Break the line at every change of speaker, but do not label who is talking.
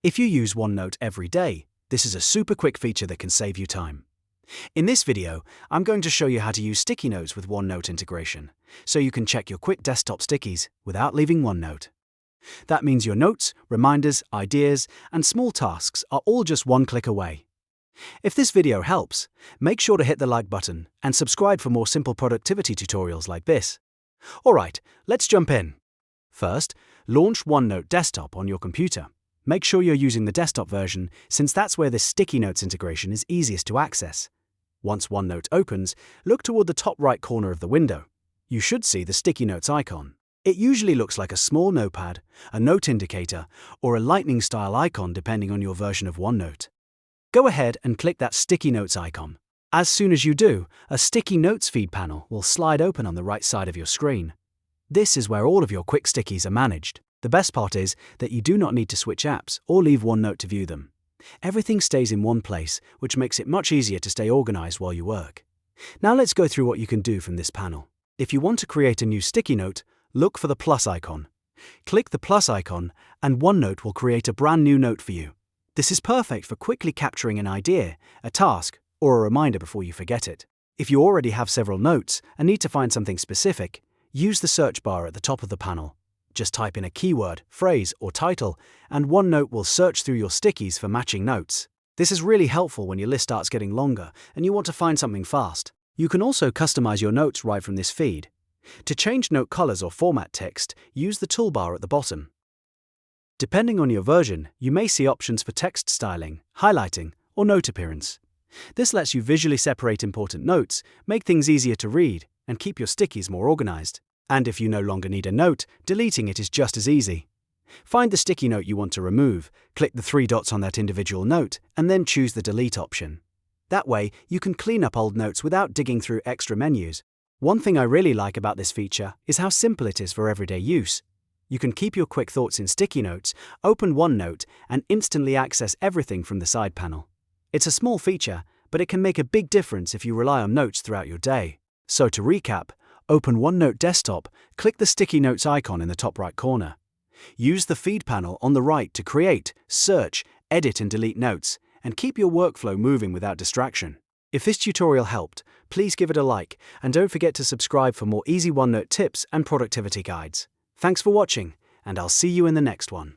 If you use OneNote every day, this is a super quick feature that can save you time. In this video, I'm going to show you how to use sticky notes with OneNote integration, so you can check your quick desktop stickies without leaving OneNote. That means your notes, reminders, ideas, and small tasks are all just one click away. If this video helps, make sure to hit the like button and subscribe for more simple productivity tutorials like this. Alright, let's jump in. First, launch OneNote Desktop on your computer. Make sure you're using the desktop version, since that's where the sticky notes integration is easiest to access. Once OneNote opens, look toward the top right corner of the window. You should see the sticky notes icon. It usually looks like a small notepad, a note indicator, or a lightning style icon depending on your version of OneNote. Go ahead and click that sticky notes icon. As soon as you do, a sticky notes feed panel will slide open on the right side of your screen. This is where all of your quick stickies are managed. The best part is that you do not need to switch apps or leave OneNote to view them. Everything stays in one place, which makes it much easier to stay organized while you work. Now let's go through what you can do from this panel. If you want to create a new sticky note, look for the plus icon. Click the plus icon and OneNote will create a brand new note for you. This is perfect for quickly capturing an idea, a task, or a reminder before you forget it. If you already have several notes and need to find something specific, use the search bar at the top of the panel. Just type in a keyword, phrase, or title, and OneNote will search through your stickies for matching notes. This is really helpful when your list starts getting longer and you want to find something fast. You can also customize your notes right from this feed. To change note colors or format text, use the toolbar at the bottom. Depending on your version, you may see options for text styling, highlighting, or note appearance. This lets you visually separate important notes, make things easier to read, and keep your stickies more organized. And if you no longer need a note, deleting it is just as easy. Find the sticky note you want to remove, click the three dots on that individual note, and then choose the delete option. That way, you can clean up old notes without digging through extra menus. One thing I really like about this feature is how simple it is for everyday use. You can keep your quick thoughts in sticky notes, open OneNote, and instantly access everything from the side panel. It's a small feature, but it can make a big difference if you rely on notes throughout your day. So to recap, open OneNote Desktop, click the sticky notes icon in the top right corner. Use the feed panel on the right to create, search, edit and delete notes, and keep your workflow moving without distraction. If this tutorial helped, please give it a like, and don't forget to subscribe for more easy OneNote tips and productivity guides. Thanks for watching, and I'll see you in the next one.